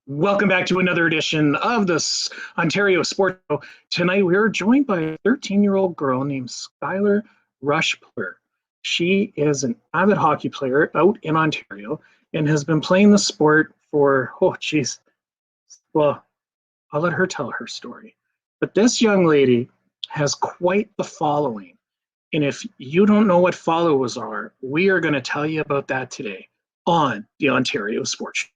Welcome back to another edition of this Ontario Sports Show. Tonight we are joined by a 13-year-old girl named Skylar Ruschpler. She is an avid hockey player out in Ontario and has been playing the sport for, well, I'll let her tell her story. But this young lady has quite the following. And if you don't know what followers are, we are going to tell you about that today on the Ontario Sports Show.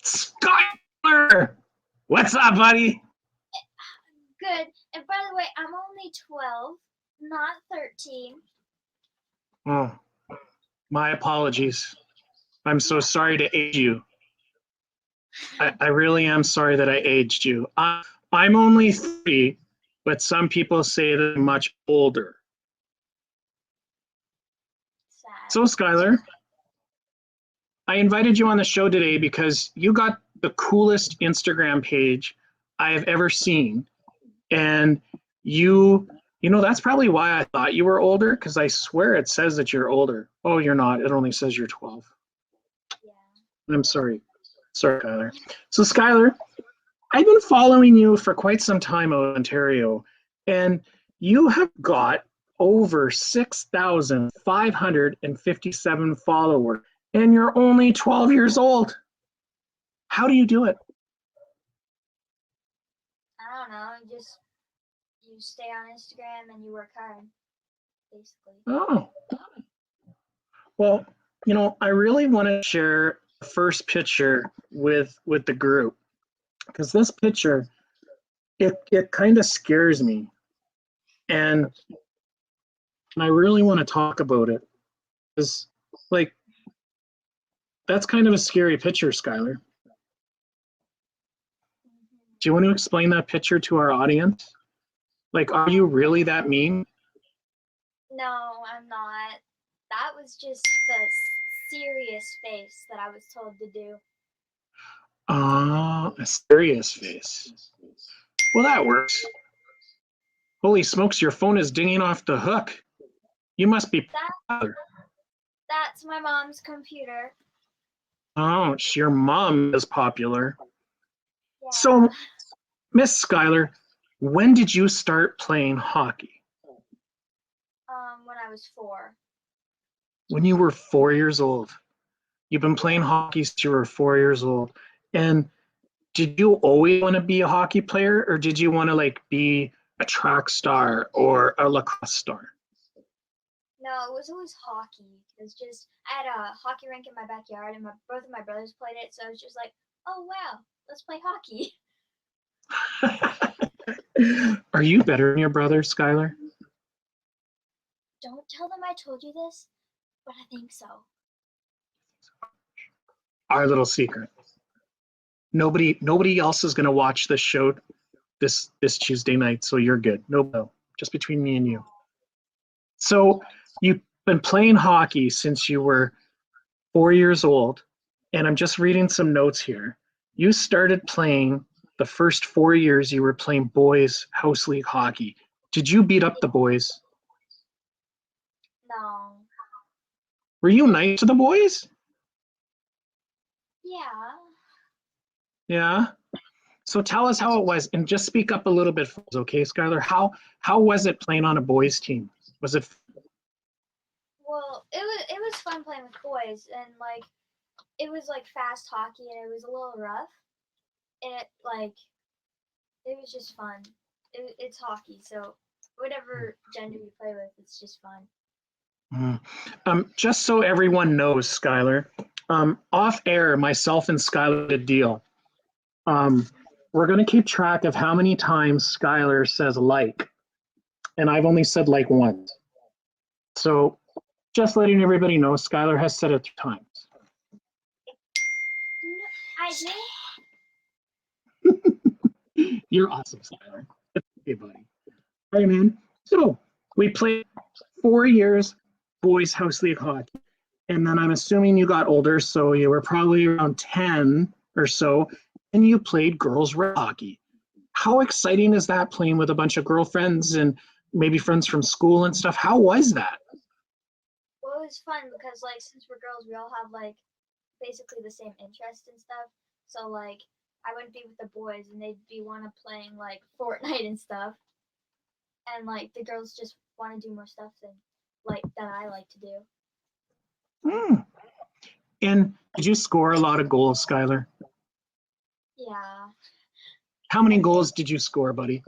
Skylar! What's up, buddy? Good. And by the way, I'm only 12, not 13. Oh, my apologies. I'm so sorry to age you. I really am sorry that I aged you. I'm only 3, but some people say that I'm much older. Sad. So, Skylar, I invited you on the show today because you got the coolest Instagram page I have ever seen. And you know, that's probably why I thought you were older, because I swear it says that you're older. Oh, you're not. It only says you're 12. Yeah. I'm sorry. Sorry, Skylar. So, Skylar, I've been following you for quite some time out in Ontario, and you have got over 6,557 followers, and you're only 12 years old. How do you do it? I don't know. You stay on Instagram and you work hard, basically. Oh. Well, you know, I really want to share the first picture with the group, because this picture, it kind of scares me. And I really want to talk about it. Because, like, that's kind of a scary picture, Skylar. Do you want to explain that picture to our audience? Like, are you really that mean? No, I'm not. That was just the serious face that I was told to do. A serious face. Well, that works. Holy smokes, your phone is dinging off the hook. You must be popular. That's my mom's computer. Oh, your mom is popular. Yeah. So, Miss Skylar, when did you start playing hockey? When I was 4. When you were 4 years old. You've been playing hockey since you were 4 years old. And did you always want to be a hockey player, or did you want to like be a track star or a lacrosse star? No, it was always hockey. It was just, I had a hockey rink in my backyard, and both of my brothers played it, so I was just like, oh wow, let's play hockey. Are you better than your brother, Skylar? Don't tell them I told you this, but I think so. Our little secret. Nobody else is going to watch this show this Tuesday night, so you're good. No, just between me and you. So you've been playing hockey since you were 4 years old, and I'm just reading some notes here. You started playing the first 4 years you were playing boys house league hockey. Did you beat up the boys? No. Were you nice to the boys? Yeah. Yeah. So tell us how it was, and just speak up a little bit, okay, Skylar? How was it playing on a boys team? Was it? Well, it was fun playing with boys, and like it was like fast hockey, and it was a little rough, and it was just fun. It's hockey, so whatever gender you play with, it's just fun. Just so everyone knows, Skylar, off air, myself and Skylar did a deal. We're going to keep track of how many times Skylar says like, and I've only said like once. So just letting everybody know, Skylar has said it 3 times. No, I didn't. You're awesome, Skylar. Okay, buddy. All right, man. So we played 4 years boys house league hockey. And then I'm assuming you got older, so you were probably around 10 or so, and you played girls rec hockey. How exciting is that, playing with a bunch of girlfriends and maybe friends from school and stuff? How was that? Well, it was fun because like since we're girls, we all have like basically the same interests and stuff. So like I wouldn't be with the boys and they'd be wanna playing like Fortnite and stuff. And like the girls just want to do more stuff than I like to do. And did you score a lot of goals, Skylar? Yeah. How many goals did you score, buddy?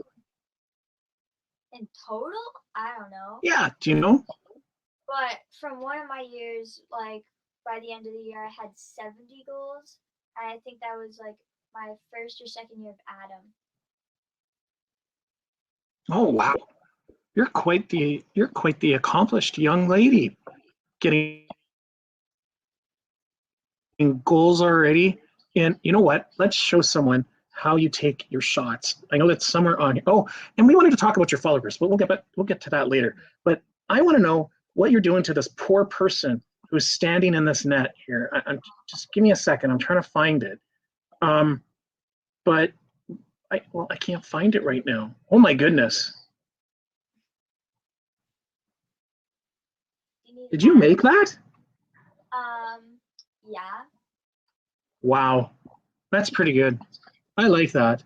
In total, I don't know. Yeah, do you know? But from one of my years, like by the end of the year, I had 70 goals. And I think that was like my first or second year of Adam. Oh wow, you're quite the accomplished young lady, getting goals already. And you know what? Let's show someone how you take your shots. I know that's somewhere on here. Oh, and we wanted to talk about your followers, but we'll get to that later. But I want to know what you're doing to this poor person who's standing in this net here. Just give me a second. I'm trying to find it. But I can't find it right now. Oh my goodness. Did you make that? Yeah. Wow, that's pretty good. I like that.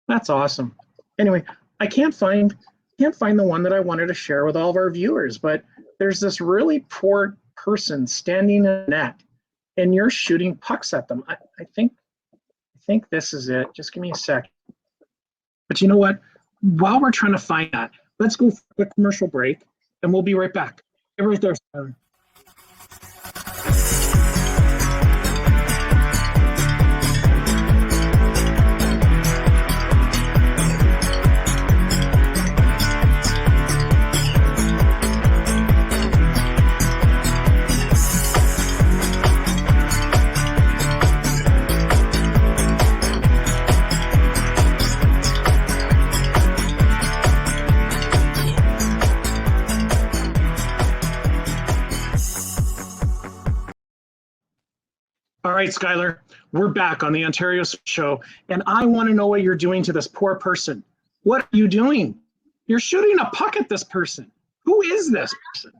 That's awesome. Anyway, I can't find the one that I wanted to share with all of our viewers, but there's this really poor person standing in a net and you're shooting pucks at them. I think this is it. Just give me a sec. But you know what? While we're trying to find that, let's go for a commercial break and we'll be right back. Stay right there, Skylar. All right, Skylar, we're back on the Ontario Show, and I want to know what you're doing to this poor person. What are you doing? You're shooting a puck at this person. Who is this person?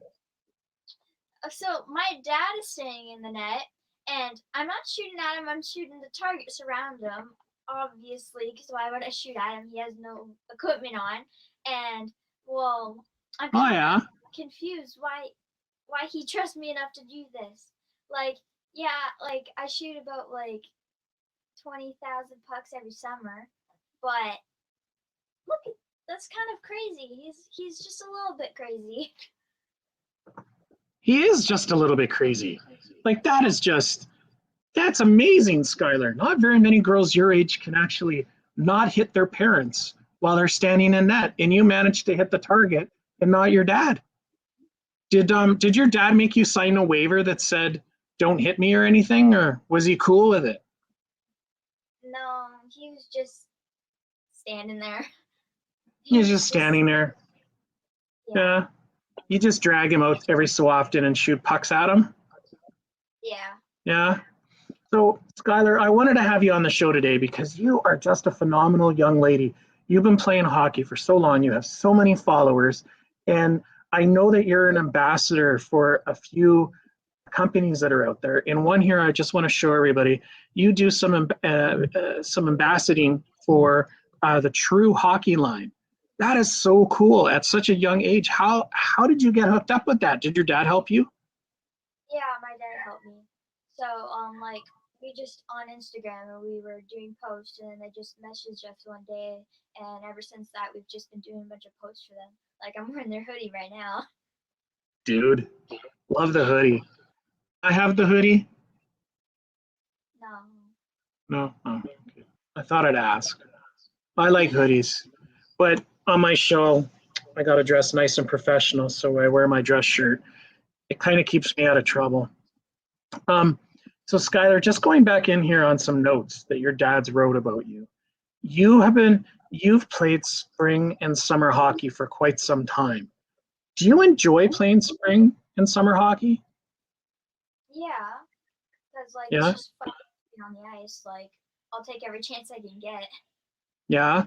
So my dad is staying in the net, and I'm not shooting at him. I'm shooting the targets around him, obviously, because why would I shoot at him? He has no equipment on, and well, I'm kind of confused why he trusts me enough to do this. Like, yeah, like I shoot about like 20,000 pucks every summer, but look, that's kind of crazy. He's just a little bit crazy. He is just a little bit crazy. Like that's amazing, Skylar. Not very many girls your age can actually not hit their parents while they're standing in net, and you managed to hit the target and not your dad. Did your dad make you sign a waiver that said don't hit me or anything, or was he cool with it? No, he was just standing there. He was just standing there. Yeah. You just drag him out every so often and shoot pucks at him? Yeah. Yeah. So, Skylar, I wanted to have you on the show today because you are just a phenomenal young lady. You've been playing hockey for so long. You have so many followers. And I know that you're an ambassador for a few companies that are out there. And one here, I just want to show everybody, you do some ambassading for the True Hockey line. That is so cool at such a young age. How did you get hooked up with that? Did your dad help you? Yeah, my dad helped me. So like we just on Instagram and we were doing posts and they just messaged us one day, and ever since that we've just been doing a bunch of posts for them. Like I'm wearing their hoodie right now. Dude, love the hoodie. I have the hoodie. No. Oh, okay. I thought I'd ask. I like hoodies, but on my show, I got to dress nice and professional, so I wear my dress shirt. It kind of keeps me out of trouble. So Skylar, just going back in here on some notes that your dad's wrote about you. You've played spring and summer hockey for quite some time. Do you enjoy playing spring and summer hockey? Yeah, because like it's Yeah, just fun being on the ice. Like I'll take every chance I can get. yeah.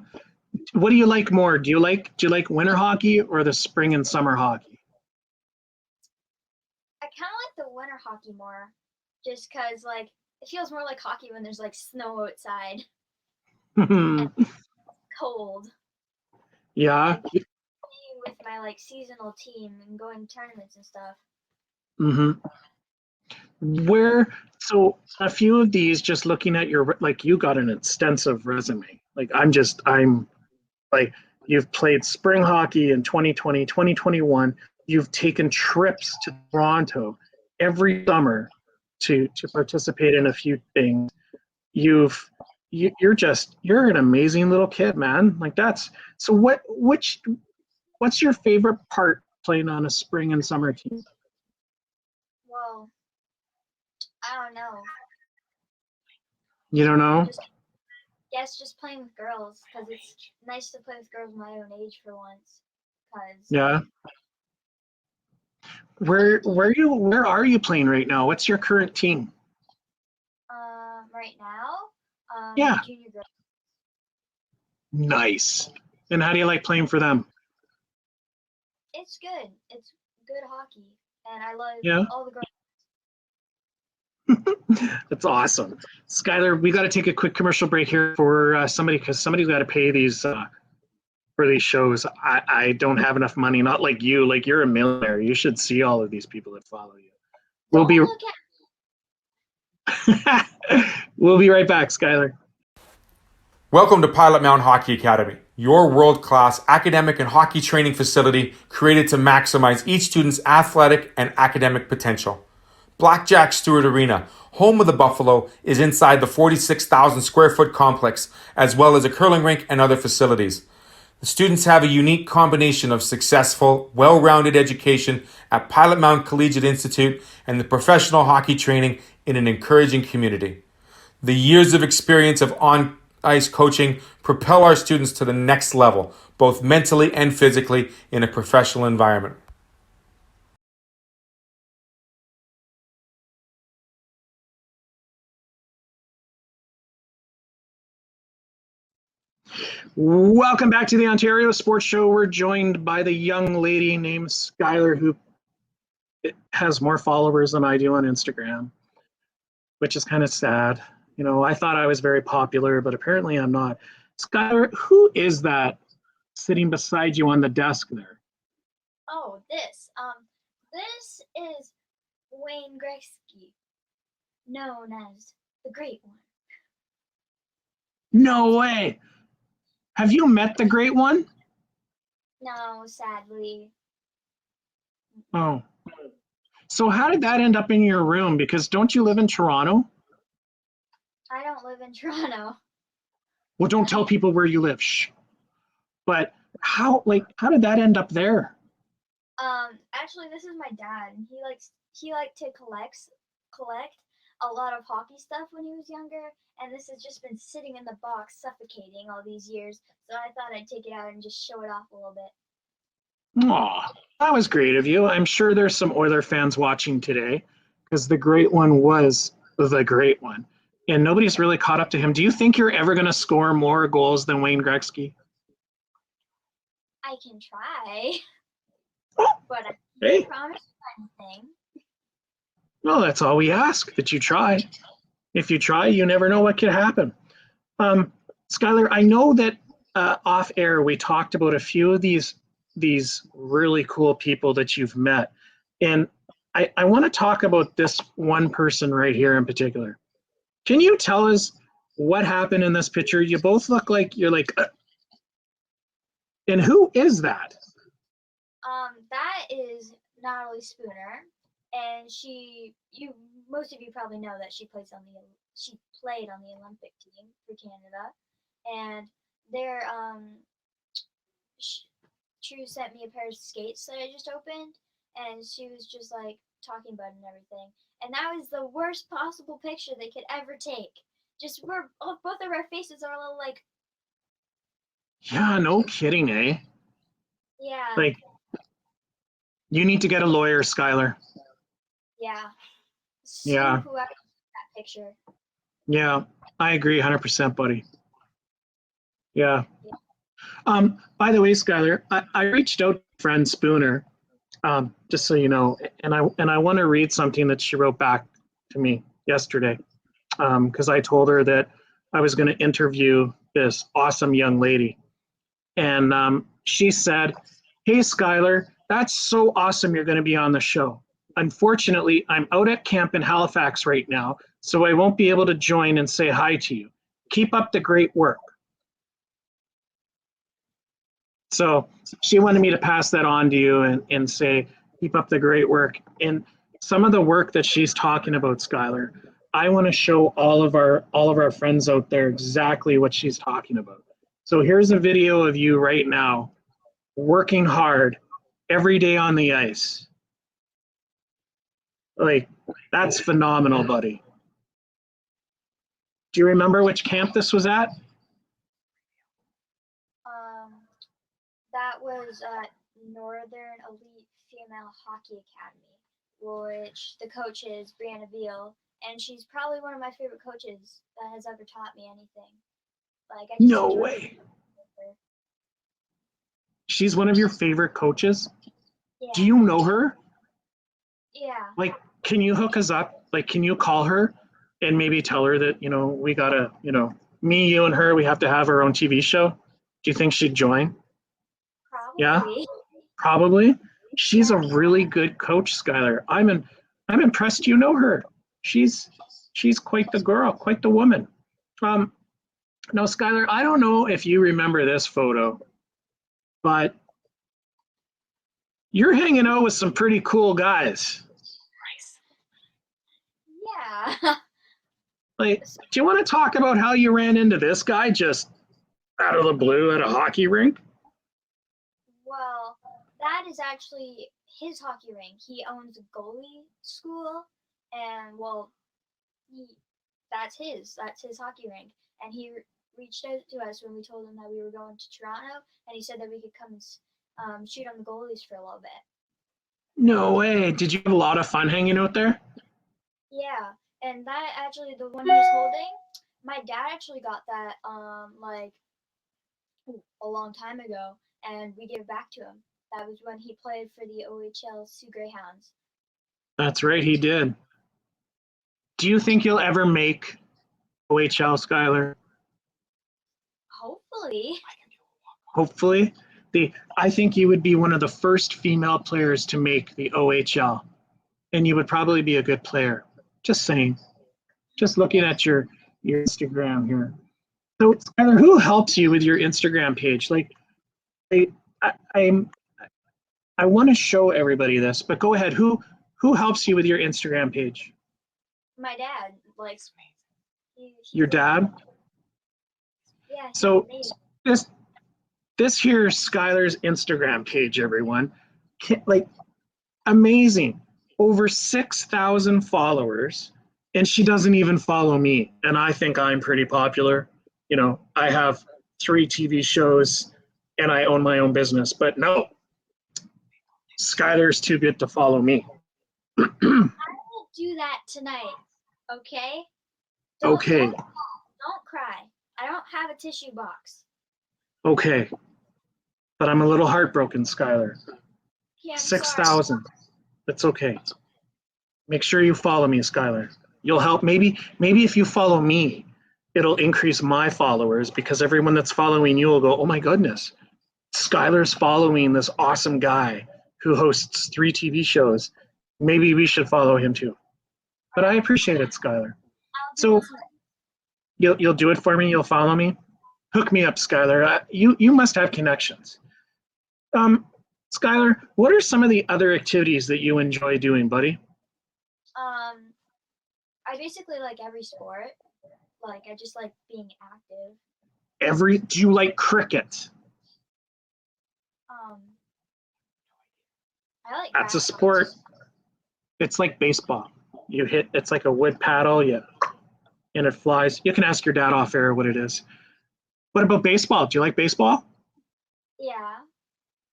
What do you like more? Do you like winter hockey or the spring and summer hockey? I kind of like the winter hockey more, just because like it feels more like hockey when there's like snow outside and cold. And Yeah. I can play with my like seasonal team and going to tournaments and stuff. hmm Where so a few of these, just looking at your like you got an extensive resume. Like I'm like you've played spring hockey in 2020, 2021. You've taken trips to Toronto every summer to participate in a few things. You've you're an amazing little kid, man. Like that's so what's your favorite part playing on a spring and summer team? Well, I don't know. You don't know? Just guess just playing with girls because it's nice to play with girls my own age for once. Because Yeah. Where are you playing right now? What's your current team? right now, Yeah, junior girls, nice. And how do you like playing for them? it's good. It's good hockey, and I love Yeah, all the girls. that's awesome. Skylar, we got to take a quick commercial break here for somebody because somebody's got to pay these for these shows. I don't have enough money. Not like you. Like you're a millionaire. You should see all of these people that follow you. We'll Don't be look at we'll be right back, Skylar. Welcome to Pilot-Mound Hockey-Academy, your world-class academic and hockey training facility created to maximize each student's athletic and academic potential. Blackjack Stewart Arena, home of the Buffalo, is inside the 46,000 square foot complex, as well as a curling rink and other facilities. The students have a unique combination of successful, well-rounded education at Pilot-Mound Collegiate Institute and the professional hockey training in an encouraging community. The years of experience of on-ice coaching propel our students to the next level, both mentally and physically, in a professional environment. Welcome back to the Ontario Sports Show. We're joined by the young lady named Skylar, who has more followers than I do on Instagram, which is kind of sad. You know, I thought I was very popular, but apparently I'm not. Skylar, who is that sitting beside you on the desk there? Oh, this is Wayne Gretzky, known as the Great One. No way. Have you met the great one? No, sadly, Oh. So how did that end up in your room? Because don't you live in Toronto? I don't live in Toronto. Well, don't tell people where you live. Shh. But how did that end up there? Actually, this is my dad. He liked to collect a lot of hockey stuff when he was younger, and this has just been sitting in the box, suffocating all these years. So I thought I'd take it out and just show it off a little bit. Aw, that was great of you. I'm sure there's some Oiler fans watching today because the great one was the great one. And nobody's really caught up to him. Do you think you're ever going to score more goals than Wayne Gretzky? I can try, but I Hey, can't promise anything. well, that's all we ask, that you try. If you try, you never know what could happen. Skylar, I know that off air we talked about a few of these really cool people that you've met. And I want to talk about this one person right here in particular. Can you tell us what happened in this picture? You both look like you're like, and who is that? That is Natalie Spooner, and most of you probably know that she played on the Olympic team for Canada, and there she sent me a pair of skates that I just opened, and she was just like talking about it and everything, and that was the worst possible picture they could ever take. Just where both of our faces are a little like, Yeah, no kidding, eh? yeah, Like You need to get a lawyer, Skylar. Yeah. Yeah. Whoever took that picture. Yeah, I agree 100%, buddy. Yeah. By the way, Skylar, I reached out to friend Spooner, just so you know, and I want to read something that she wrote back to me yesterday, because I told her that I was going to interview this awesome young lady, and she said, "Hey, Skylar, that's so awesome you're going to be on the show. Unfortunately, I'm out at camp in Halifax right now, so I won't be able to join and say hi to you. Keep up the great work." So she wanted me to pass that on to you and say, keep up the great work. And some of the work that she's talking about, Skylar, I want to show all of our friends out there exactly what she's talking about. So here's a video of you right now working hard every day on the ice. Like, that's phenomenal, buddy. Do you remember which camp this was at? That was Northern Elite Female Hockey Academy, which the coach is Brianna Veal, and she's probably one of my favorite coaches that has ever taught me anything. Like, I just No enjoy way. her. She's one of your favorite coaches? Yeah. Do you know her? Yeah. Like, can you hook us up? Like, can you call her and maybe tell her that, we gotta, me, you, and her, we have to have our own TV show? Do you think she'd join? Probably. Yeah, probably. She's a really good coach, Skylar. I'm impressed you know her. She's quite the girl, quite the woman. Now, Skylar, I don't know if you remember this photo, but you're hanging out with some pretty cool guys. Yeah. Like, do you want to talk about how you ran into this guy just out of the blue at a hockey rink? Well, that is actually his hockey rink. He owns a goalie school, and that's his hockey rink. And he reached out to us when we told him that we were going to Toronto, and he said that we could come and shoot on the goalies for a little bit. No way. Did you have a lot of fun hanging out there? Yeah, and that actually, the one he's holding, my dad actually got that like a long time ago, and we gave it back to him. That was when he played for the OHL Sioux Greyhounds. That's right, he did. Do you think you'll ever make OHL, Skylar? Hopefully. Hopefully. I think you would be one of the first female players to make the OHL, and you would probably be a good player. Just saying. Just looking at your Instagram here. So, Skylar, who helps you with your Instagram page? Like, I want to show everybody this, but go ahead. Who helps you with your Instagram page? My dad, like Your dad? Yeah. So this here is Skylar's Instagram page, everyone. Like, amazing. Over 6,000 followers, and she doesn't even follow me. And I think I'm pretty popular. I have 3 TV shows and I own my own business, but no, Skylar's too good to follow me. I will do that tonight, okay? Okay. Don't cry. I don't have a tissue box. Okay. But I'm a little heartbroken, Skylar. Yeah, 6,000. That's okay. Make sure you follow me, Skylar. You'll help. Maybe if you follow me, it'll increase my followers, because everyone that's following you will go, oh my goodness, Skylar's following this awesome guy who hosts 3 TV shows. Maybe we should follow him too. But I appreciate it, Skylar. So you'll do it for me? You'll follow me? Hook me up, Skylar. You must have connections. Skylar, what are some of the other activities that you enjoy doing, buddy? I basically like every sport. Like, I just like being active. Do you like cricket? I like That's a sport. It's like baseball. It's like a wood paddle, and it flies. You can ask your dad off air what it is. What about baseball? Do you like baseball? Yeah.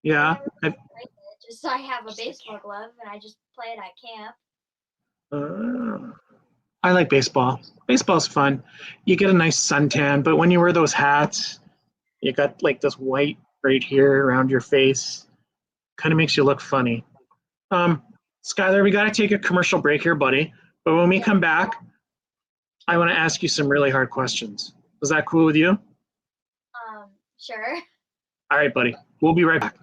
Yeah. I never played it, Just I have a baseball glove and I just play it at camp. I like baseball. Baseball's fun. You get a nice suntan, but when you wear those hats, you got like this white right here around your face. Kind of makes you look funny. Skylar, we got to take a commercial break here, buddy. But when we come back, I want to ask you some really hard questions. Is that cool with you? Sure. All right, buddy. We'll be right back.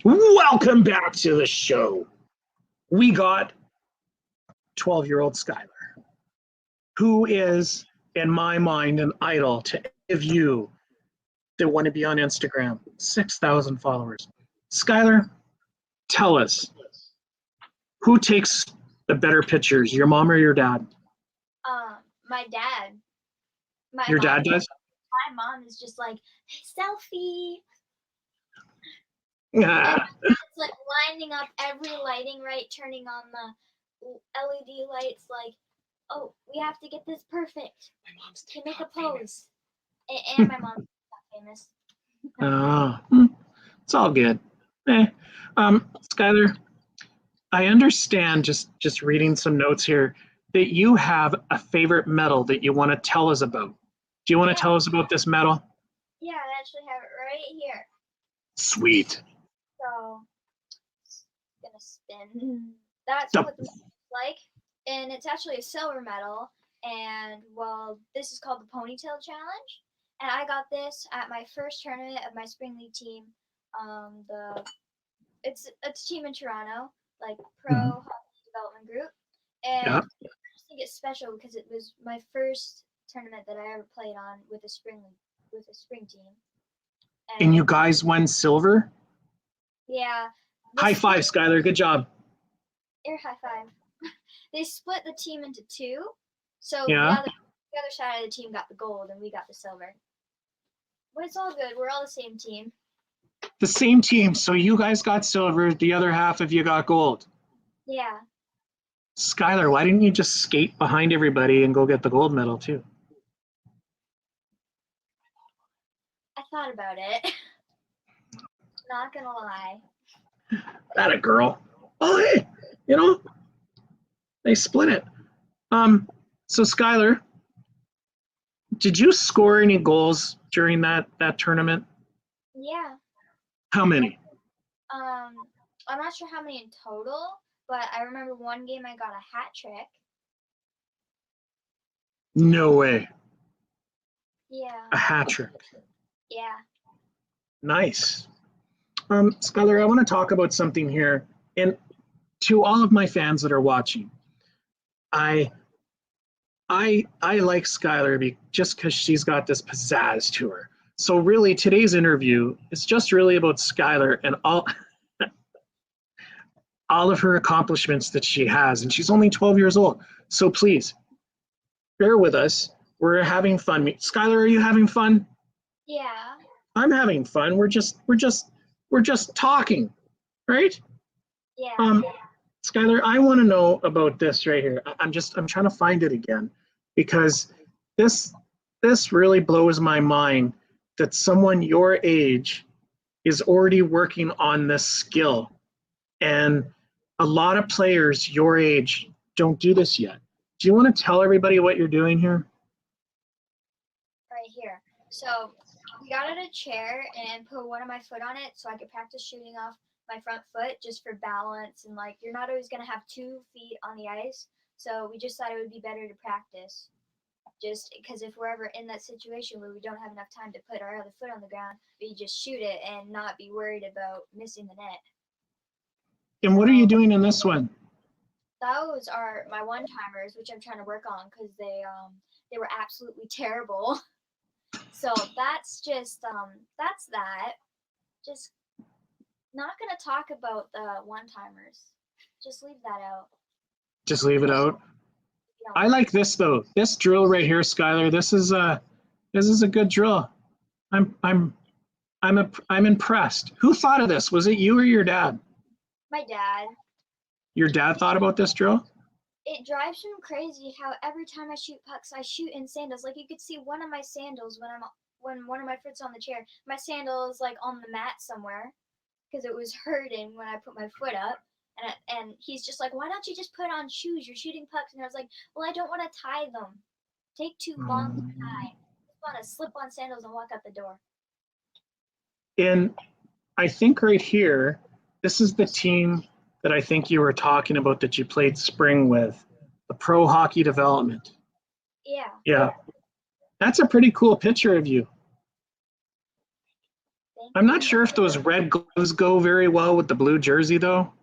Welcome back to the show. We got 12-year-old Skylar, who is, in my mind, an idol to any of you that want to be on Instagram. 6,000 followers. Skylar, tell us, who takes the better pictures, your mom or your dad? My dad. Your dad does? My mom is just like, selfie. Yeah. And it's like lining up every lighting right, turning on the LED lights, like, oh, we have to get this perfect. My mom's to make a pose. And my mom's not famous. It's all good. Skylar, I understand just reading some notes here that you have a favorite medal that you want to tell us about. Do you want to tell us about this medal? Yeah, I actually have it right here. Sweet. So, gonna spin. That's what the medal looks like, and it's actually a silver medal. And well, this is called the Ponytail Challenge, and I got this at my first tournament of my spring league team. It's a team in Toronto, like Pro Hockey Development Group, and I just think it's special because it was my first tournament that I ever played on with a spring team. And you guys won silver? Yeah. High five, Skylar. Good job. Air high five. They split the team into two. So Yeah. the other side of the team got the gold and we got the silver. But it's all good. We're all the same team. The same team. So you guys got silver. The other half of you got gold. Yeah. Skylar, why didn't you just skate behind everybody and go get the gold medal too? I thought about it. Not gonna lie. That a girl. Oh, hey, they split it. So Skylar, did you score any goals during that tournament? Yeah. How many? I'm not sure how many in total, but I remember one game I got a hat trick. No way. Yeah. A hat trick. Yeah. Nice. Skylar, I want to talk about something here. And to all of my fans that are watching, I like Skylar just because she's got this pizzazz to her. So really, today's interview is just really about Skylar and all of her accomplishments that she has. And she's only 12 years old. So please, bear with us. We're having fun. Skylar, are you having fun? Yeah. I'm having fun. We're just talking, right? Yeah. Skylar, I want to know about this right here. I'm trying to find it again because this really blows my mind that someone your age is already working on this skill. And a lot of players your age don't do this yet. Do you want to tell everybody what you're doing here? Right here. So we got out a chair and put one of my foot on it so I could practice shooting off my front foot just for balance, and like you're not always going to have 2 feet on the ice, so we just thought it would be better to practice just because if we're ever in that situation where we don't have enough time to put our other foot on the ground, we just shoot it and not be worried about missing the net. And what are you doing in this one? Those are my one-timers, which I'm trying to work on because they were absolutely terrible. So that's just that's that. Just Not gonna talk about the one-timers. Just leave that out. Just leave it out. You know, I like this though. This drill right here, Skylar. This is a good drill. I'm impressed. Who thought of this? Was it you or your dad? my dad. Your dad thought about this drill? It drives him crazy how every time I shoot pucks, I shoot in sandals. Like you could see one of my sandals when one of my foot's on the chair. My sandal is like on the mat somewhere because it was hurting when I put my foot up. And he's just like, why don't you just put on shoes? You're shooting pucks. And I was like, well, I don't want to tie them. Take too long to tie. I just want to slip on sandals and walk out the door. And I think right here, this is the team that I think you were talking about that you played spring with, the pro hockey development. Yeah. Yeah. That's a pretty cool picture of you. I'm not sure if those red gloves go very well with the blue jersey though,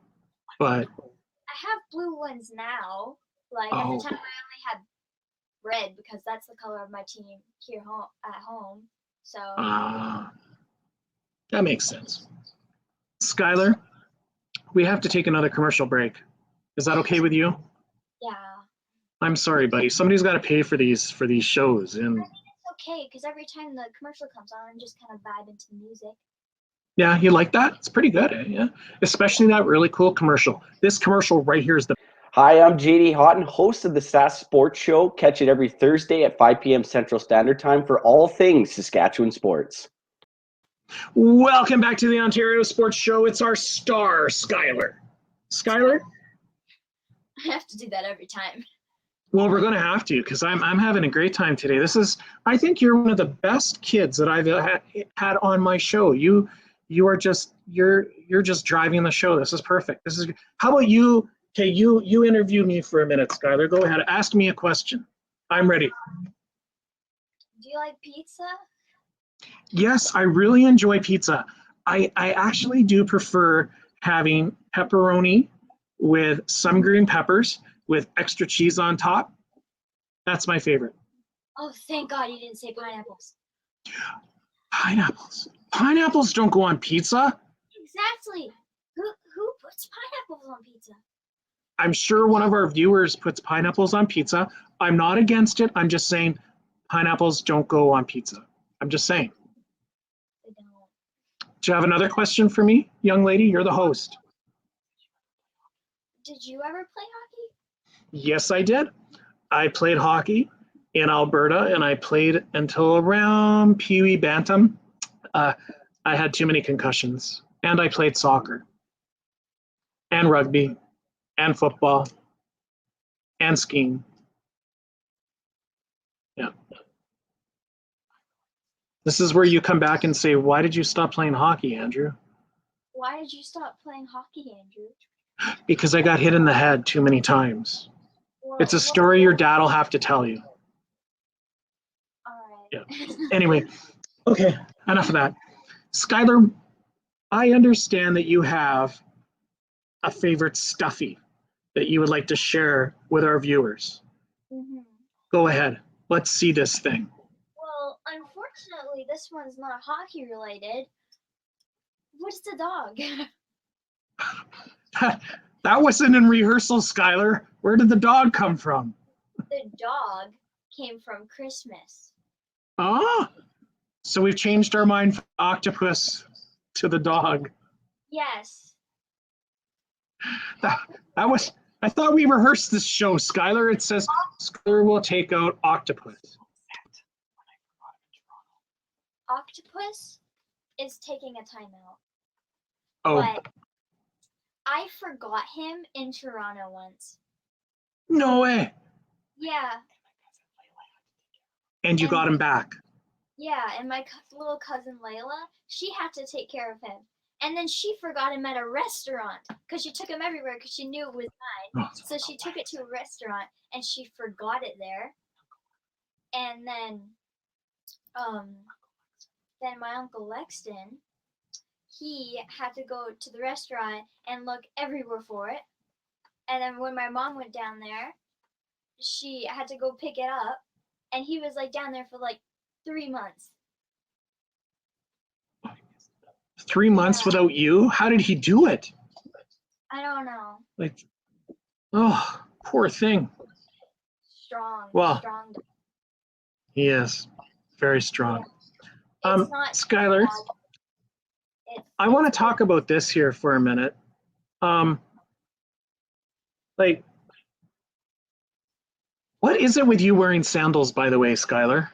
but I have blue ones now. Like at the time, I only had red because that's the color of my team here at home. So that makes sense. Skylar, we have to take another commercial break. Is that okay with you? yeah. I'm sorry, buddy. Somebody's got to pay for these shows, and It's okay because every time the commercial comes on, I'm just kind of vibing to the music. yeah, you like that? It's pretty good, eh? Yeah. Especially that really cool commercial. This commercial right here is the. Hi, I'm JD Houghton, host of the SAS Sports Show. Catch it every Thursday at 5 p.m. Central Standard Time for all things Saskatchewan sports. Welcome back to the Ontario Sports Show. It's our star, Skylar. Skylar? I have to do that every time. Well, we're going to have to because I'm having a great time today. I think you're one of the best kids that I've had on my show. You're just driving the show. This is perfect. How about you? Okay, you interview me for a minute, Skylar. Go ahead. Ask me a question. I'm ready. Do you like pizza? Yes, I really enjoy pizza. I actually do prefer having pepperoni with some green peppers with extra cheese on top. That's my favorite. Oh, thank God you didn't say pineapples. Pineapples. Pineapples don't go on pizza. Exactly. Who puts pineapples on pizza? I'm sure one of our viewers puts pineapples on pizza. I'm not against it. I'm just saying pineapples don't go on pizza. I'm just saying. They don't. Do you have another question for me, young lady? You're the host. Did you ever play hockey? Yes, I did. I played hockey in Alberta, and I played until around Pee Wee Bantam. I had too many concussions, and I played soccer, and rugby, and football, and skiing. Yeah. This is where you come back and say, why did you stop playing hockey, Andrew? Why did you stop playing hockey, Andrew? Because I got hit in the head too many times. It's a story your dad will have to tell you. All right. Yeah. Anyway, okay, enough of that. Skylar, I understand that you have a favorite stuffy that you would like to share with our viewers. Mm-hmm. Go ahead. Let's see this thing. Well, unfortunately, this one's not hockey related. What's the dog? That wasn't in rehearsal, Skylar. Where did the dog come from? The dog came from Christmas. Oh, so we've changed our mind from octopus to the dog. Yes. That was. I thought we rehearsed this show, Skylar. It says Skylar will take out octopus. Octopus is taking a timeout. Oh, But I forgot him in Toronto once. no way. Yeah. And you got him back. Yeah, and my little cousin Layla, she had to take care of him. And then she forgot him at a restaurant because she took him everywhere because she knew it was mine. So she took it to a restaurant and she forgot it there. And then my Uncle Lexton, he had to go to the restaurant and look everywhere for it. And then when my mom went down there, she had to go pick it up. And he was like down there for like 3 months. 3 months Yeah. without you? How did he do it? I don't know. Like, oh, poor thing. Strong. Well, Strong. he is very strong. It's not Skylar, I want to talk about this here for a minute. Like, what is it with you wearing sandals, by the way, Skylar?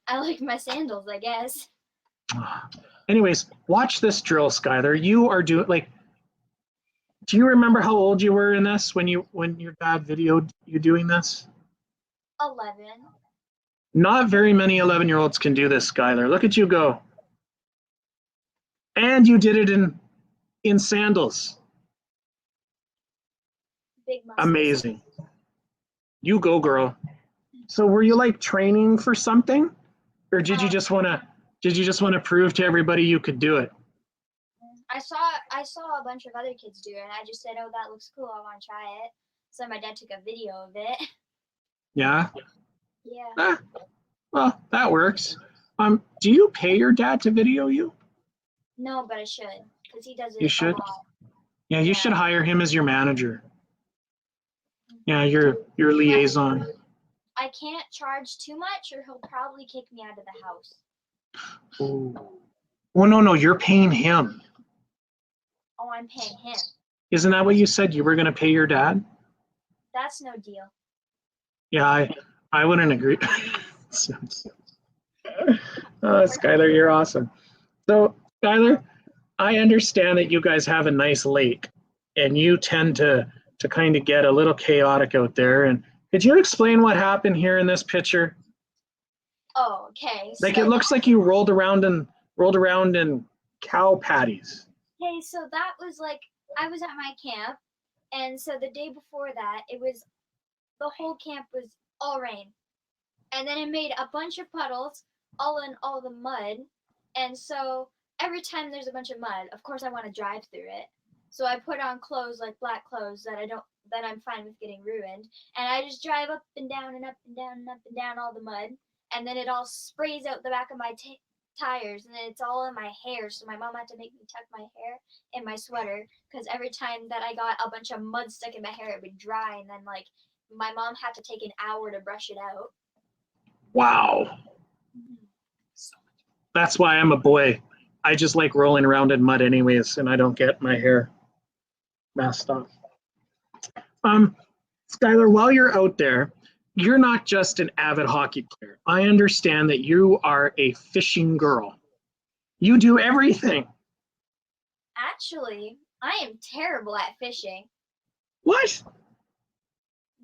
I like my sandals, I guess. Anyways, watch this drill, Skylar. You are doing do you remember how old you were in this when your dad videoed you doing this? 11. Not very many 11-year-olds can do this, Skylar. Look at you go. And you did it in sandals. Big muscles. Amazing. You go, girl. So were you like training for something? Or did you just want to prove to everybody you could do it? I saw a bunch of other kids do it, and I just said, "Oh, that looks cool. I want to try it." So my dad took a video of it. Yeah. Yeah. Well, that works. Do you pay your dad to video you? No, but I should, because he does it. You should? A lot. Yeah, you should hire him as your manager. Yeah, your liaison. I can't charge too much, or he'll probably kick me out of the house. Oh. Well, no, you're paying him. Oh, I'm paying him. Isn't that what you said? You were going to pay your dad? That's no deal. Yeah, I wouldn't agree. Skylar, you're awesome. So, Skylar, I understand that you guys have a nice lake, and you tend to kind of get a little chaotic out there. And could you explain what happened here in this picture? Oh, okay. Like it looks like you rolled around in cow patties. Okay, so that was like, I was at my camp, and so the day before that, the whole camp was all rain. And then it made a bunch of puddles, all in all the mud. And so every time there's a bunch of mud, of course I want to drive through it. So I put on clothes, like black clothes that I'm fine with getting ruined. And I just drive up and down and up and down and up and down all the mud. And then it all sprays out the back of my tires, and then it's all in my hair. So my mom had to make me tuck my hair in my sweater, because every time that I got a bunch of mud stuck in my hair, it would dry, and then like my mom had to take an hour to brush it out. Wow. That's why I'm a boy. I just like rolling around in mud anyways, and I don't get my hair messed up. Skylar, while you're out there, you're not just an avid hockey player. I understand that you are a fishing girl. You do everything. Actually, I am terrible at fishing. What?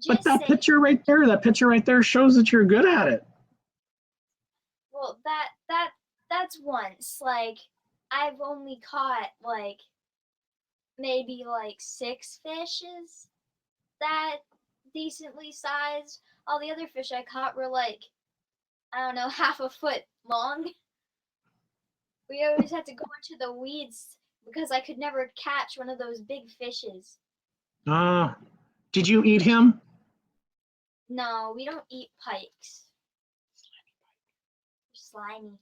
But that picture right there shows that you're good at it. Well, that's once. Like, I've only caught like maybe like 6 fishes that decently sized. All the other fish I caught were like, I don't know, half a foot long. We always had to go into the weeds because I could never catch one of those big fishes. Did you eat him? No, we don't eat pikes. They're slimy.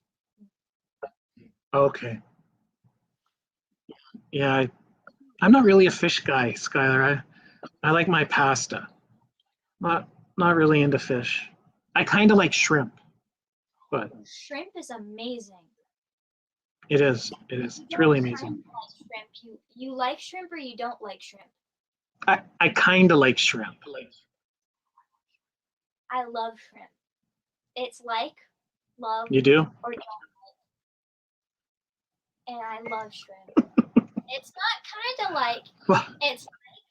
Okay. Yeah, I'm not really a fish guy, Skylar. I like my pasta. Not really into fish. I kind of like shrimp, but Shrimp is amazing. it is. It's really amazing. Like shrimp. You like shrimp or you don't like shrimp? I kind of like shrimp. I love shrimp. It's like love. You do? Or don't like. And I love shrimp. It's not kind of like. It's like,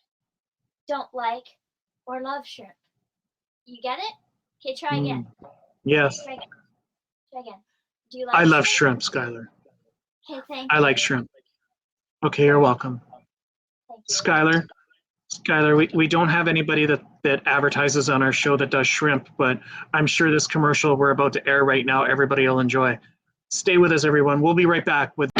don't like, or love shrimp. You get it? Okay, try again. Yes. Try again. Do you like I love shrimp, Skylar. Okay, thank I you. like shrimp. Okay, you're welcome. Thank you. Skylar, we don't have anybody that advertises on our show that does shrimp, but I'm sure this commercial we're about to air right now, everybody will enjoy. Stay with us, everyone. We'll be right back with.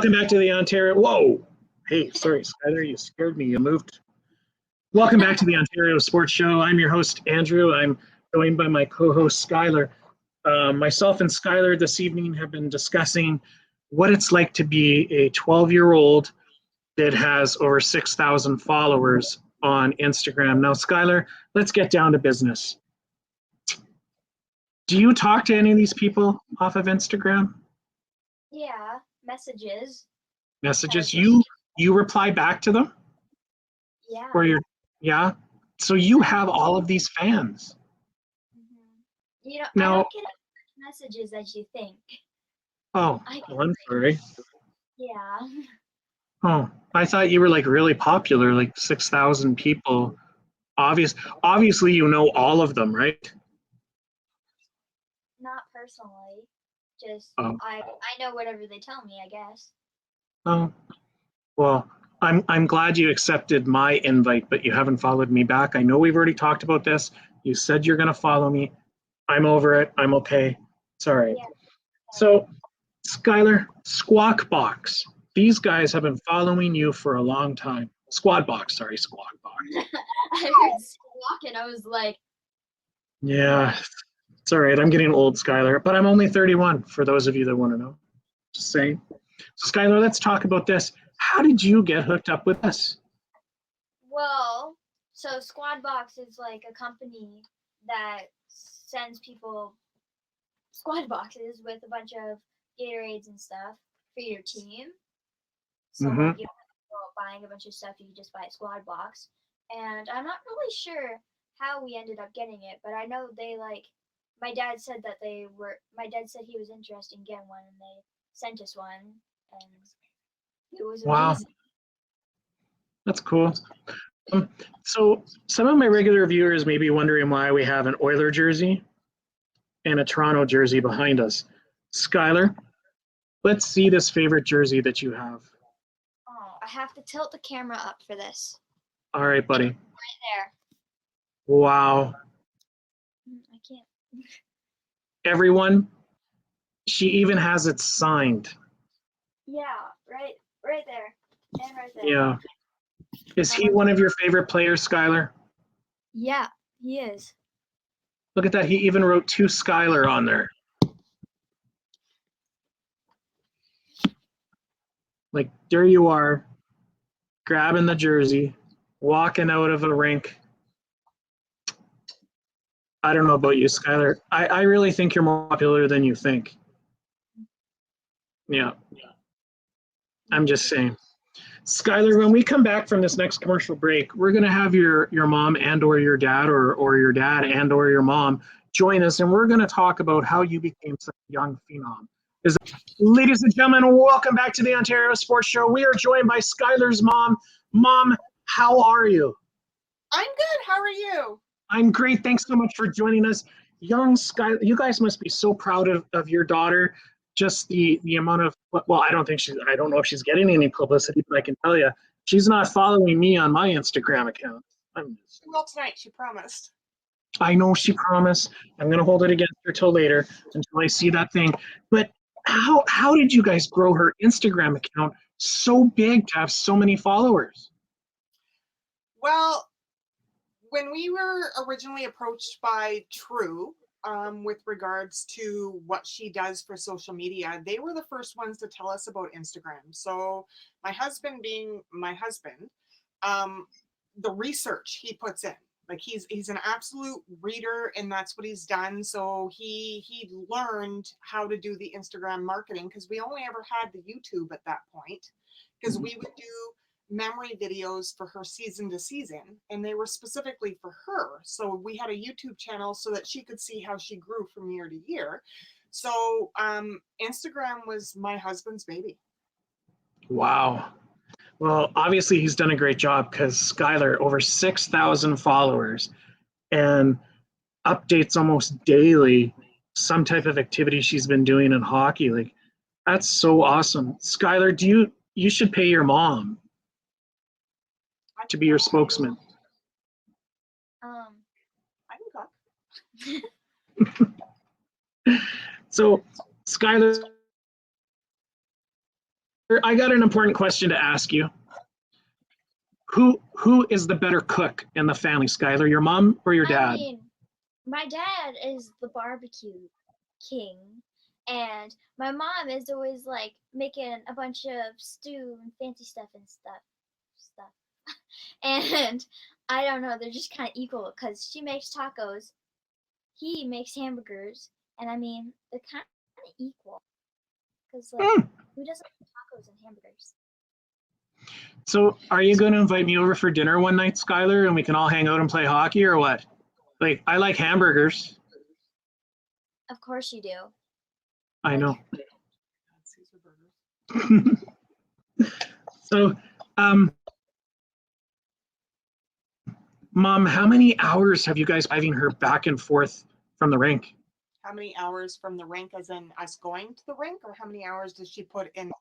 Welcome back to the Ontario. Whoa. Hey, sorry, Skylar, you scared me. You moved. Welcome back to the Ontario Sports Show. I'm your host, Andrew. I'm joined by my co-host, Skylar. Myself and Skylar this evening have been discussing what it's like to be a 12-year-old that has over 6,000 followers on Instagram. Now, Skylar, let's get down to business. Do you talk to any of these people off of Instagram? Yeah, messages. Messages? You reply back to them? Yeah. Or yeah? So you have all of these fans. You know, Now, I don't get as much messages as you think. oh, well, I'm sorry. Yeah. Oh, I thought you were like really popular, like 6,000 people. Obviously, you know all of them, right? Not personally. Just Oh. I know whatever they tell me, I guess. Oh, well, I'm glad you accepted my invite, but you haven't followed me back. I know we've already talked about this. You said you're going to follow me. I'm over it. I'm okay. It's all right. Yeah. So, Skylar, Squawk Box. These guys have been following you for a long time. Squad Box, sorry, Squawk Box. I heard squawk and I was like, Yeah, it's all right. I'm getting old, Skylar, but I'm only 31 for those of you that want to know. Just saying. So, Skylar, let's talk about this. How did you get hooked up with us? well, so Squad Box is like a company that sends people squad boxes with a bunch of Gatorades and stuff for your team. So Mhm. like, you don't go out buying a bunch of stuff, you can just buy a squad box. And I'm not really sure how we ended up getting it, but I know they like my dad said he was interested in getting one and they sent us one and it was Wow. amazing. That's cool. So some of my regular viewers may be wondering why we have an Oiler jersey and a Toronto jersey behind us. Skylar, let's see this favorite jersey that you have. Oh, I have to tilt the camera up for this. All right, buddy. Right there. Wow. I can't. Everyone, she even has it signed. Yeah, right there. And right there. Yeah. Is he one of your favorite players, Skylar? Yeah, he is. Look at that. He even wrote to Skylar on there. Like, there you are, grabbing the jersey, walking out of a rink. I don't know about you, Skylar. I really think you're more popular than you think. Yeah. I'm just saying. Skylar, when we come back from this next commercial break, we're going to have your mom and or your dad or your dad and or your mom join us, and we're going to talk about how you became such a young phenom. Ladies and gentlemen, welcome back to the Ontario Sports Show. We are joined by Skylar's mom. Mom, how are you? I'm good. How are you? I'm great. Thanks so much for joining us. Young Skylar, you guys must be so proud of your daughter. Just the amount of, well, I don't know if she's getting any publicity, but I can tell you, she's not following me on my Instagram account. Well, tonight she promised. I know she promised. I'm going to hold it against her till later until I see that thing. But how did you guys grow her Instagram account so big to have so many followers? Well, when we were originally approached by True with regards to what she does for social media, they were the first ones to tell us about Instagram. So my husband being my husband, the research he puts in, like he's an absolute reader and that's what he's done. So he learned how to do the Instagram marketing because we only ever had the YouTube at that point because we would do memory videos for her season to season and they were specifically for her. So we had a YouTube channel so that she could see how she grew from year to year. So Instagram was my husband's baby. Wow. Well, obviously he's done a great job because Skylar, over 6,000 followers and updates almost daily some type of activity she's been doing in hockey. Like, that's so awesome. Skylar, you should pay your mom to be your spokesman. I can cook. So, Skylar, I got an important question to ask you. Who is the better cook in the family, Skylar? Your mom or your I dad? mean, my dad is the barbecue king, and my mom is always like making a bunch of stew and fancy stuff. And I don't know, they're just kind of equal because she makes tacos, he makes hamburgers, and I mean, they're kind of equal because like who doesn't like tacos and hamburgers? So are you going to invite me over for dinner one night, Skylar, and we can all hang out and play hockey, or what? Like, I like hamburgers. Of course you do. I know. Caesar burgers. So, Mom, how many hours have you guys driving her back and forth from the rink? How many hours from the rink, as in us going to the rink, or how many hours does she put in?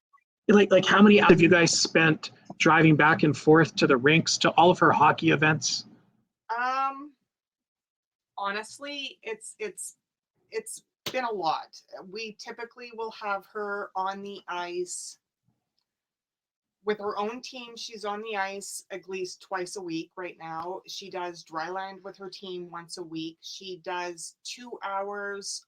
Like how many hours have you guys spent driving back and forth to the rinks, to all of her hockey events? Honestly, it's been a lot. We typically will have her on the ice with her own team. She's on the ice at least twice a week right now. She does dry land with her team once a week. She does 2 hours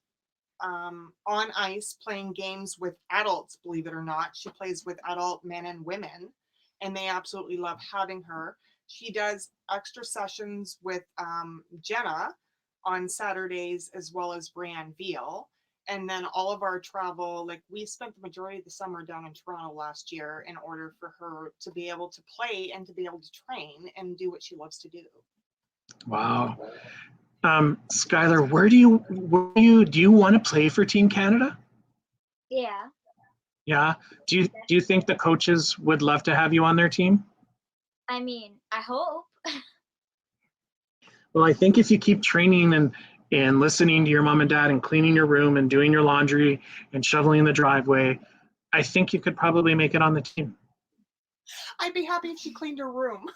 on ice playing games with adults, believe it or not. She plays with adult men and women, and they absolutely love having her. She does extra sessions with Jenna on Saturdays, as well as Brianne Veal. And then all of our travel, like we spent the majority of the summer down in Toronto last year in order for her to be able to play and to be able to train and do what she loves to do. Wow. Skylar, do you want to play for Team Canada? Yeah. Yeah. Do you think the coaches would love to have you on their team? I mean, I hope. Well, I think if you keep training and listening to your mom and dad and cleaning your room and doing your laundry and shoveling the driveway, I think you could probably make it on the team. I'd be happy if she cleaned her room.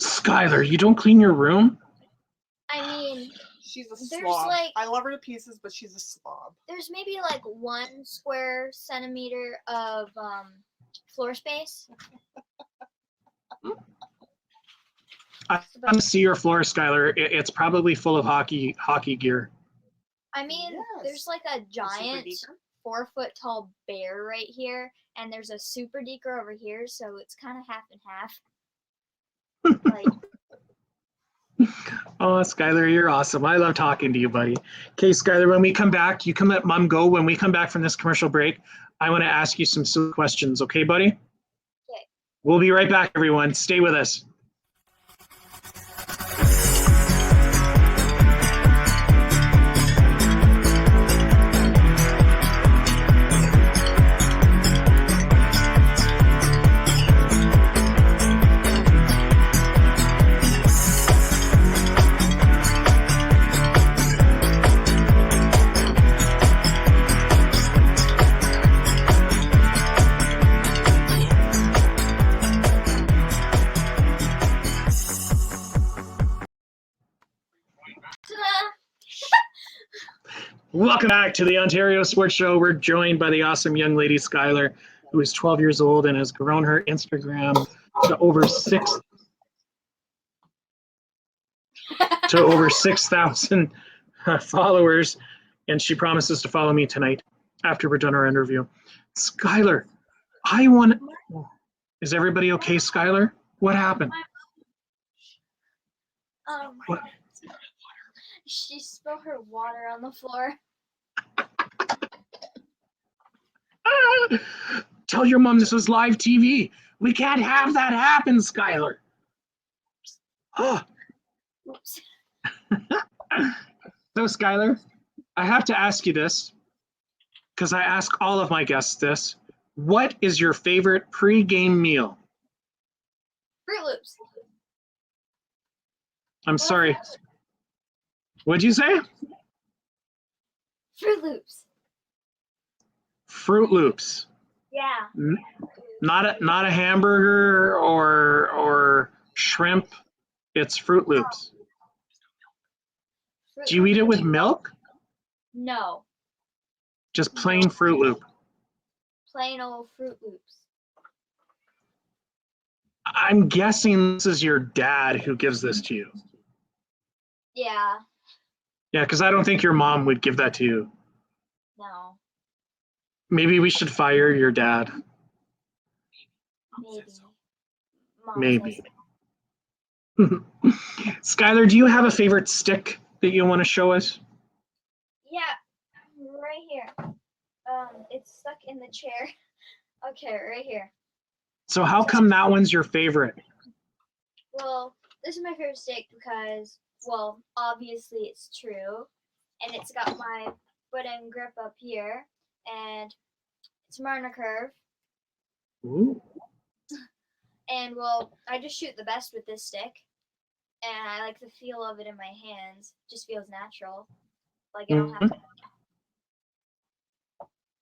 Skylar, you don't clean your room? I mean, She's a there's slob. like I love her to pieces, but she's a slob. there's maybe like 1 square centimeter of floor space. I want to see your floor, Skylar. It's probably full of hockey gear. I mean, Yes. there's like a giant Deeker. 4-foot tall bear right here, and there's a super deeker over here, so it's kind of half and half. Like, Oh, Skylar, you're awesome. I love talking to you, buddy. Okay, Skylar, when we come back, you can let Mom go. When we come back from this commercial break, I want to ask you some silly questions. Okay, buddy? Okay. We'll be right back, everyone. Stay with us. Welcome back to the Ontario Sports Show. We're joined by the awesome young lady, Skylar, who is 12 years old and has grown her Instagram to over 6,000 followers, and she promises to follow me tonight after we're done our interview. Skylar, is everybody okay, Skylar? What happened? What? She spilled her water on the floor. Tell your mom this was live TV. We can't have that happen, Skylar. Oh. Oops. So, Skylar, I have to ask you this, because I ask all of my guests this. What is your favorite pre-game meal? Fruit Loops. I'm sorry. What'd you say? Fruit Loops. Fruit Loops. Yeah. Not a hamburger or shrimp. It's Fruit Loops. Fruit Do you eat it Loops. with milk? No. Just plain Fruit Loop. plain old Fruit Loops. I'm guessing this is your dad who gives this to you. Yeah, Yeah, because I don't think your mom would give that to you. no, Maybe we should fire your dad. maybe. Mom Maybe. says- Skylar, do you have a favorite stick that you want to show us? Yeah, right here. It's stuck in the chair. Okay, right here. So how come that one's your favorite? Well, this is my favorite stick because, well, obviously it's true, and it's got my wooden grip up here, and it's Marna curve, Ooh. and well, I just shoot the best with this stick, and I like the feel of it in my hands. It just feels natural, like I don't have to.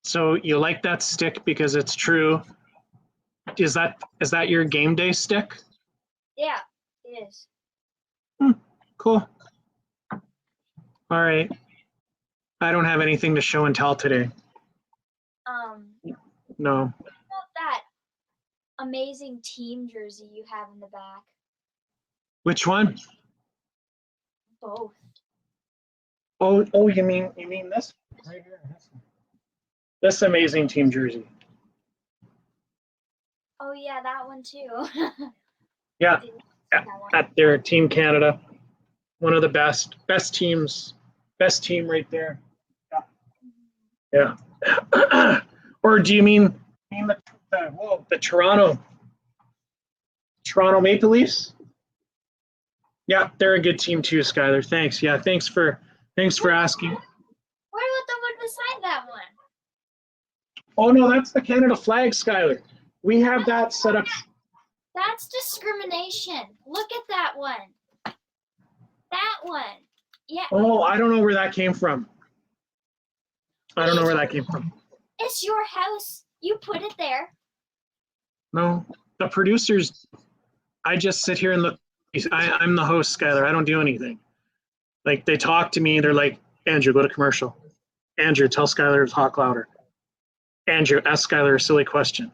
So you like that stick because it's true. Is that your game day stick? Yeah, it is. Cool. All right. I don't have anything to show and tell today. No. What about that amazing team jersey you have in the back? Which one? Both. Oh, you mean this? Right here. This amazing team jersey. Oh yeah, that one too. Yeah, That one. at their Team Canada. One of the best teams. Best team right there. Yeah. Or do you mean the Toronto Maple Leafs? Yeah, they're a good team too, Skylar. Thanks. Yeah, thanks for asking. What about the one beside that one? Oh no, that's the Canada flag, Skylar. We have that set up. That's discrimination. Look at that one. That one. Yeah. Oh, I don't know where that came from. I don't know where that came from. It's your house. You put it there. No, the producers. I just sit here and look. I'm the host, Skylar. I don't do anything. Like they talk to me. They're like, Andrew, go to commercial. Andrew, tell Skylar to talk louder. Andrew, ask Skylar a silly question.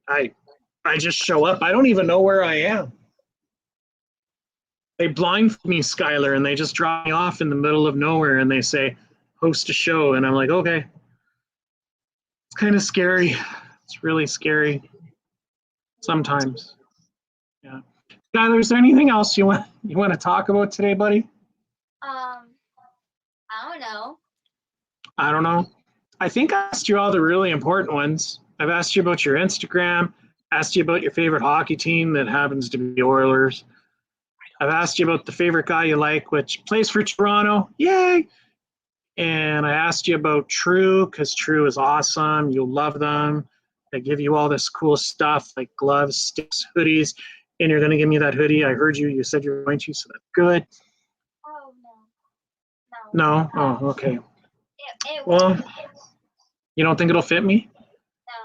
I just show up. I don't even know where I am. They blindfold me, Skylar, and they just drop me off in the middle of nowhere and they say, host a show. And I'm like, okay. It's kind of scary. It's really scary sometimes. Yeah. Skylar, is there anything else you want to talk about today, buddy? I don't know. I don't know. I think I asked you all the really important ones. I've asked you about your Instagram, asked you about your favorite hockey team that happens to be the Oilers. I've asked you about the favorite guy you like, which plays for Toronto. Yay! And I asked you about True, because True is awesome. You'll love them. They give you all this cool stuff like gloves, sticks, hoodies. And you're going to give me that hoodie. I heard you. You said you were going to, so that's good. Oh no. No? Oh, okay. It Well, won't. you don't think it'll fit me?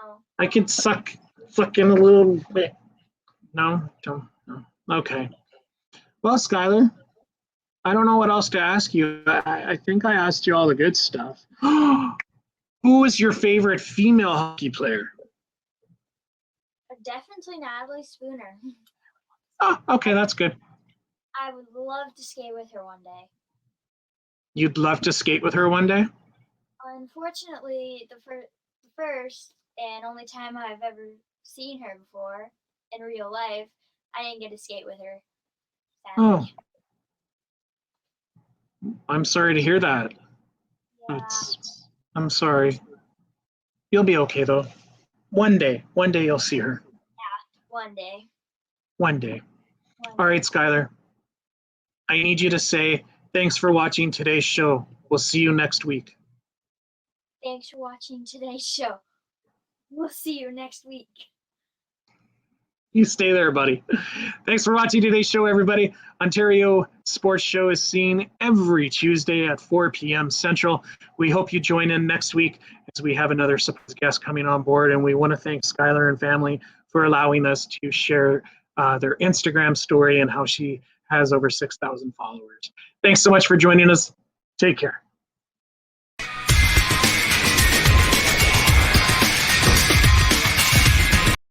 No. I could suck in a little bit. No? Don't. No. Okay. Well, Skylar, I don't know what else to ask you. I think I asked you all the good stuff. Who is your favorite female hockey player? Definitely Natalie Spooner. Oh, okay, that's good. I would love to skate with her one day. You'd love to skate with her one day? Unfortunately, the first and only time I've ever seen her before in real life, I didn't get to skate with her. Sadly. Oh, I'm sorry to hear that. Yeah. I'm sorry. You'll be okay though. One day you'll see her. One day. One day. All right, Skylar. I need you to say thanks for watching today's show. We'll see you next week. Thanks for watching today's show. We'll see you next week. You stay there, buddy. Thanks for watching today's show, everybody. Ontario Sports Show is seen every Tuesday at 4 p.m. Central. We hope you join in next week as we have another surprise guest coming on board. And we want to thank Skylar and family for allowing us to share their Instagram story and how she has over 6,000 followers. Thanks so much for joining us. Take care.